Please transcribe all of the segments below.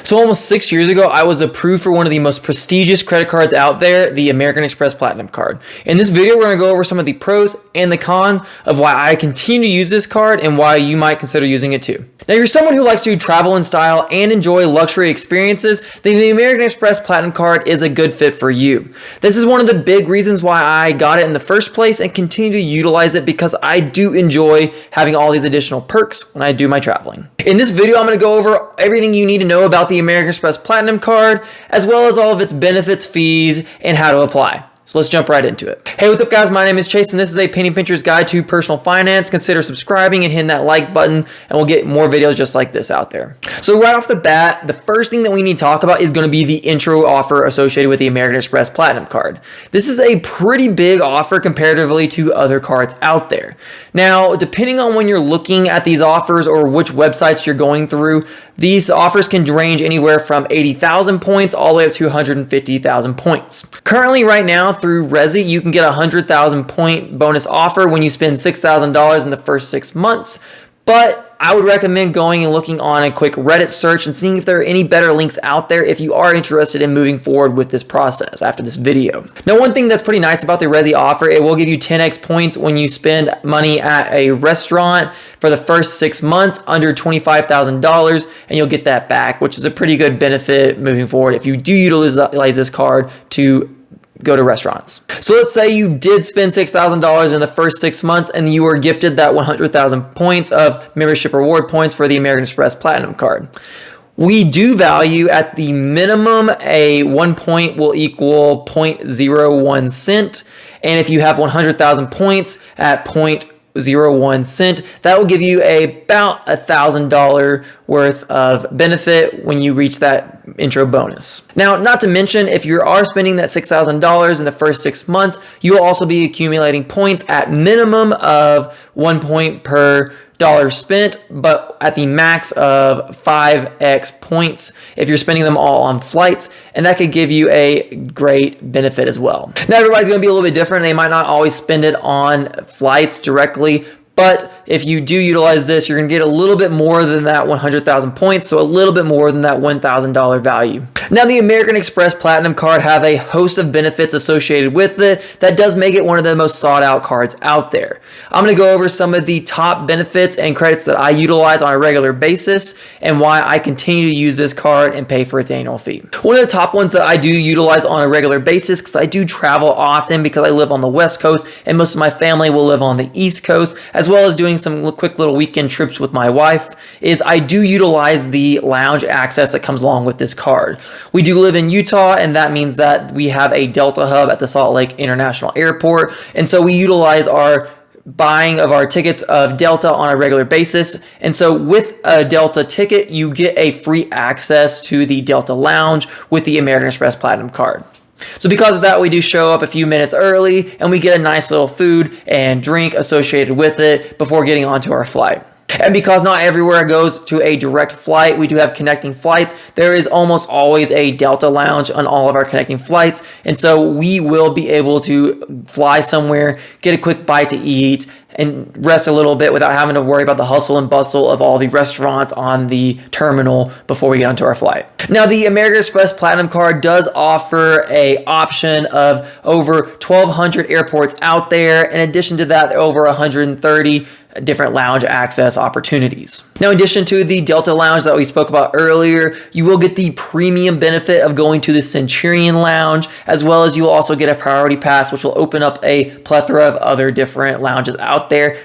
So almost 6 years ago, I was approved for one of the most prestigious credit cards out there, the American Express Platinum Card. In this video, we're going to go over some of the pros and the cons of why I continue to use this card and why you might consider using it too. Now, if you're someone who likes to travel in style and enjoy luxury experiences, then the American Express Platinum Card is a good fit for you. This is one of the big reasons why I got it in the first place and continue to utilize it, because I do enjoy having all these additional perks when I do my traveling. In this video, I'm going to go over everything you need to know about the American Express Platinum Card, as well as all of its benefits, fees, and how to apply. So let's jump right into it. Hey, what's up guys? My name is Chase and this is a Penny Pincher's Guide to Personal Finance. Consider subscribing and hitting that like button and we'll get more videos just like this out there. So right off the bat, the first thing that we need to talk about is going to be the intro offer associated with the American Express Platinum Card. This is a pretty big offer comparatively to other cards out there. Now, depending on when you're looking at these offers or which websites you're going through, these offers can range anywhere from 80,000 points all the way up to 150,000 points. Currently right now through Resi, you can get a 100,000 point bonus offer when you spend $6,000 in the first 6 months, but I would recommend going and looking on a quick Reddit search and seeing if there are any better links out there if you are interested in moving forward with this process after this video. Now, one thing that's pretty nice about the Resi offer, it will give you 10x points when you spend money at a restaurant for the first 6 months under $25,000, and you'll get that back, which is a pretty good benefit moving forward if you do utilize this card to go to restaurants. So let's say you did spend $6,000 in the first 6 months and you were gifted that 100,000 points of membership reward points for the American Express Platinum Card. We do value at the minimum a 1 point will equal 0.01 cent. And if you have 100,000 points at 0.01 cent, that will give you about $1,000 worth of benefit when you reach that intro bonus. Now, not to mention, if you are spending that $6,000 in the first 6 months, you will also be accumulating points at minimum of 1 point per dollar spent, but at the max of 5x points if you're spending them all on flights, and that could give you a great benefit as well. Now, everybody's going to be a little bit different. They might not always spend it on flights directly, but if you do utilize this, you're going to get a little bit more than that 100,000 points, so a little bit more than that $1,000 value. Now, the American Express Platinum Card have a host of benefits associated with it that does make it one of the most sought out cards out there. I'm going to go over some of the top benefits and credits that I utilize on a regular basis and why I continue to use this card and pay for its annual fee. One of the top ones that I do utilize on a regular basis, because I do travel often because I live on the West Coast and most of my family will live on the East Coast, as well as doing some quick little weekend trips with my wife, is I do utilize the lounge access that comes along with this card. We do live in Utah, and that means that we have a Delta hub at the Salt Lake International Airport, and so we utilize our buying of our tickets of Delta on a regular basis. And so with a Delta ticket, you get a free access to the Delta lounge with the American Express Platinum Card. So because of that, we do show up a few minutes early and we get a nice little food and drink associated with it before getting onto our flight. And because not everywhere goes to a direct flight, we do have connecting flights. There is almost always a Delta lounge on all of our connecting flights. And so we will be able to fly somewhere, get a quick bite to eat, and rest a little bit without having to worry about the hustle and bustle of all the restaurants on the terminal before we get onto our flight. Now, the American Express Platinum Card does offer an option of over 1,200 airports out there. In addition to that, over 130 different lounge access opportunities. Now, in addition to the Delta lounge that we spoke about earlier, you will get the premium benefit of going to the Centurion lounge, as well as you will also get a priority pass, which will open up a plethora of other different lounges out there.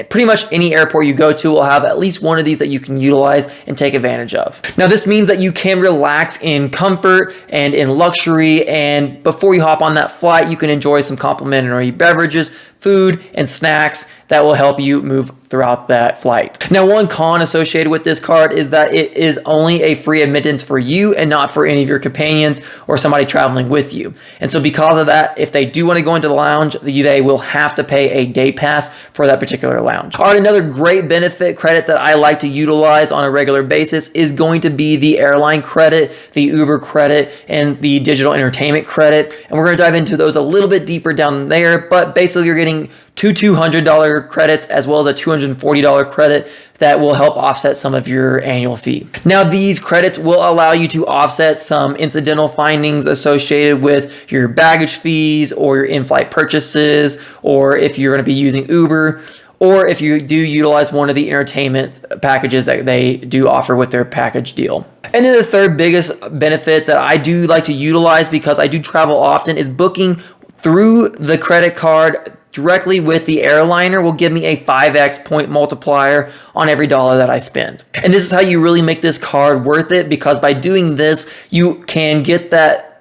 Pretty much any airport you go to will have at least one of these that you can utilize and take advantage of. Now, this means that you can relax in comfort and in luxury, and before you hop on that flight, you can enjoy some complimentary beverages, food, and snacks that will help you move throughout that flight. Now, one con associated with this card is that it is only a free admittance for you and not for any of your companions or somebody traveling with you. And so because of that, if they do want to go into the lounge, they will have to pay a day pass for that particular lounge. All right, another great benefit credit that I like to utilize on a regular basis is going to be the airline credit, the Uber credit, and the digital entertainment credit. And we're going to dive into those a little bit deeper down there, but basically you're getting two $200 credits as well as a $240 credit that will help offset some of your annual fee. Now, these credits will allow you to offset some incidental findings associated with your baggage fees or your in-flight purchases, or if you're going to be using Uber, or if you do utilize one of the entertainment packages that they do offer with their package deal. And then the third biggest benefit that I do like to utilize because I do travel often is booking through the credit card directly with the airliner will give me a 5x point multiplier on every dollar that I spend. And this is how you really make this card worth it, because by doing this, you can get that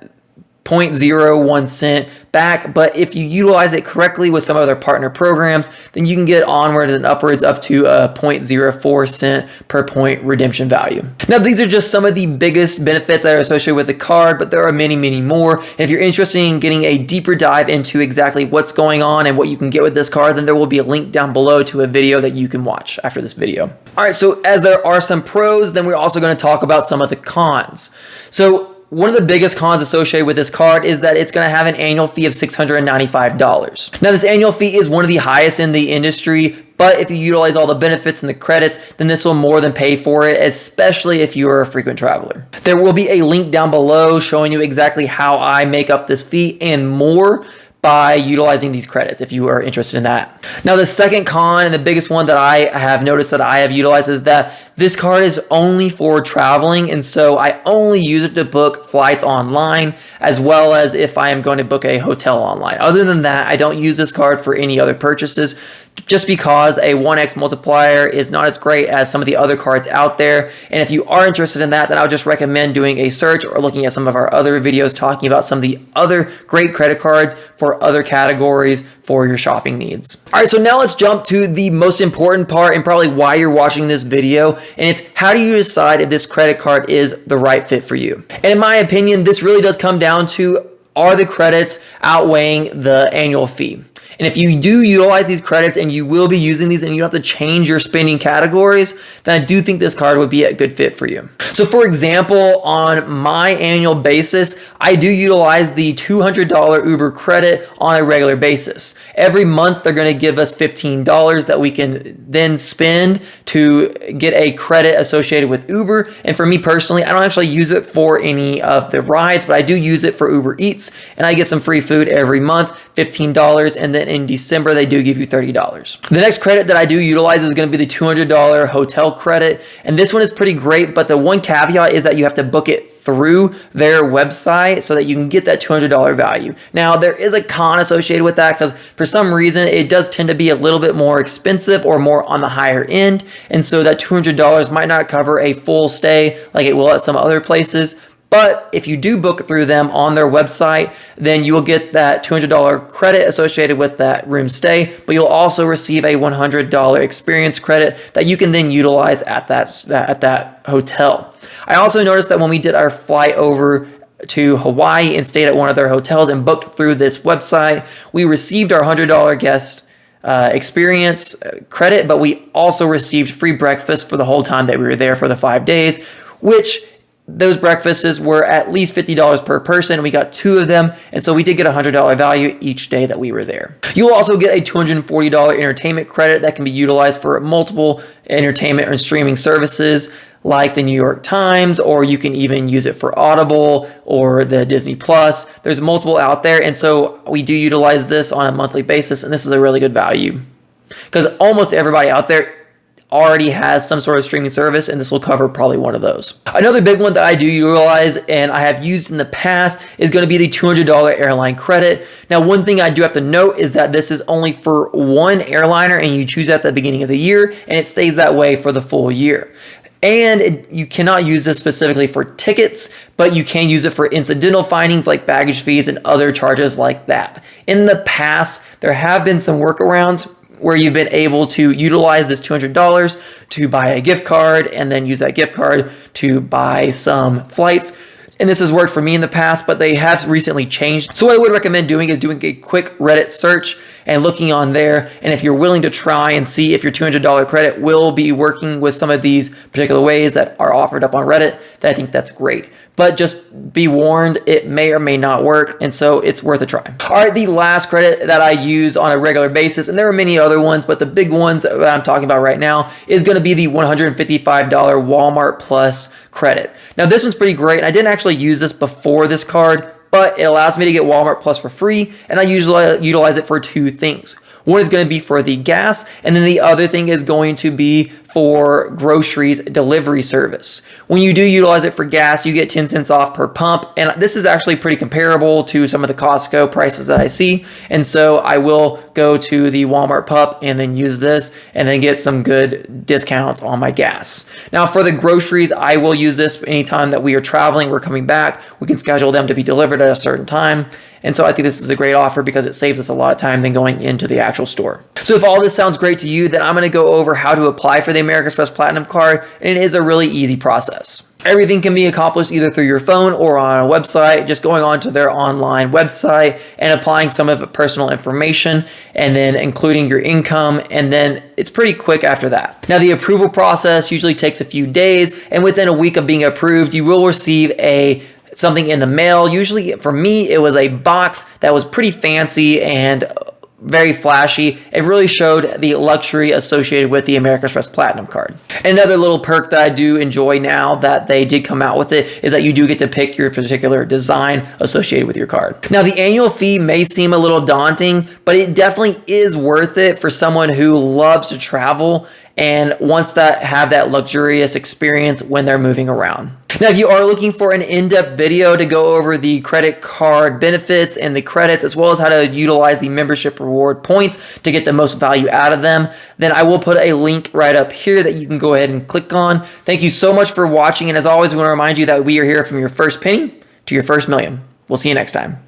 0.01 cent back, but if you utilize it correctly with some of their partner programs, then you can get onwards and upwards up to a 0.04 cent per point redemption value. Now, these are just some of the biggest benefits that are associated with the card, but there are many, many more. And if you're interested in getting a deeper dive into exactly what's going on and what you can get with this card, then there will be a link down below to a video that you can watch after this video. All right, so as there are some pros, then we're also going to talk about some of the cons. So one of the biggest cons associated with this card is that it's going to have an annual fee of $695. Now, this annual fee is one of the highest in the industry, but if you utilize all the benefits and the credits, then this will more than pay for it, especially if you are a frequent traveler. There will be a link down below showing you exactly how I make up this fee and more by utilizing these credits if you are interested in that. Now, the second con and the biggest one that I have noticed that I have utilized is that this card is only for traveling, and so I only use it to book flights online as well as if I am going to book a hotel online. Other than that, I don't use this card for any other purchases, just because a 1x multiplier is not as great as some of the other cards out there. And if you are interested in that, then I would just recommend doing a search or looking at some of our other videos talking about some of the other great credit cards for other categories for your shopping needs. All right, so now let's jump to the most important part and probably why you're watching this video. And it's how do you decide if this credit card is the right fit for you? And in my opinion, this really does come down to, are the credits outweighing the annual fee? And if you do utilize these credits and you will be using these and you don't have to change your spending categories, then I do think this card would be a good fit for you. So for example, on my annual basis, I do utilize the $200 Uber credit on a regular basis. Every month, they're going to give us $15 that we can then spend to get a credit associated with Uber. And for me personally, I don't actually use it for any of the rides, but I do use it for Uber Eats, and I get some free food every month, $15, and then in December, they do give you $30. The next credit that I do utilize is going to be the $200 hotel credit. And this one is pretty great, but the one caveat is that you have to book it through their website so that you can get that $200 value. Now, there is a con associated with that because for some reason, it does tend to be a little bit more expensive or more on the higher end. And so that $200 might not cover a full stay like it will at some other places. But if you do book through them on their website, then you will get that $200 credit associated with that room stay, but you'll also receive a $100 experience credit that you can then utilize at that hotel. I also noticed that when we did our flight over to Hawaii and stayed at one of their hotels and booked through this website, we received our $100 guest experience credit, but we also received free breakfast for the whole time that we were there for the 5 days, which those breakfasts were at least $50 per person. We got 2 of them, and so we did get a $100 value each day that we were there. You'll also get a $240 entertainment credit that can be utilized for multiple entertainment and streaming services like the New York Times, or you can even use it for Audible or the Disney Plus. There's multiple out there, and so we do utilize this on a monthly basis, and this is a really good value because almost everybody out there already has some sort of streaming service, and this will cover probably one of those. Another big one that I do utilize and I have used in the past is going to be the $200 airline credit. Now, one thing I do have to note is that this is only for one airliner, and you choose at the beginning of the year, and it stays that way for the full year. And you cannot use this specifically for tickets, but you can use it for incidental findings like baggage fees and other charges like that. In the past, there have been some workarounds where you've been able to utilize this $200 to buy a gift card and then use that gift card to buy some flights And this has worked for me in the past, but they have recently changed. So what I would recommend doing is doing a quick Reddit search and looking on there. And if you're willing to try and see if your $200 credit will be working with some of these particular ways that are offered up on Reddit, then I think that's great. But just be warned, it may or may not work, and so it's worth a try. All right, the last credit that I use on a regular basis, and there are many other ones, but the big ones that I'm talking about right now is going to be the $155 Walmart Plus credit. Now, this one's pretty great. I didn't actually use this before this card, but it allows me to get Walmart Plus for free, and I usually utilize it for two things. One is going to be for the gas, and then the other thing is going to be for groceries delivery service. When you do utilize it for gas, you get 10 cents off per pump, and this is actually pretty comparable to some of the Costco prices that I see, and so I will go to the Walmart pump and then use this and then get some good discounts on my gas. Now for the groceries, I will use this anytime that we are traveling, we're coming back, we can schedule them to be delivered at a certain time. And so I think this is a great offer because it saves us a lot of time than going into the actual store. So if all this sounds great to you, then I'm going to go over how to apply for the American Express Platinum Card, and it is a really easy process. Everything can be accomplished either through your phone or on a website, just going on to their online website and applying some of the personal information and then including your income, and then it's pretty quick after that. Now the approval process usually takes a few days, and within a week of being approved, you will receive something in the mail. Usually for me, it was a box that was pretty fancy and very flashy. It really showed the luxury associated with the American Express Platinum Card. Another little perk that I do enjoy now that they did come out with it is that you do get to pick your particular design associated with your card. Now the annual fee may seem a little daunting, but it definitely is worth it for someone who loves to travel and wants to have that luxurious experience when they're moving around. Now, if you are looking for an in-depth video to go over the credit card benefits and the credits, as well as how to utilize the membership reward points to get the most value out of them, then I will put a link right up here that you can go ahead and click on. Thank you so much for watching. And as always, we want to remind you that we are here from your first penny to your first million. We'll see you next time.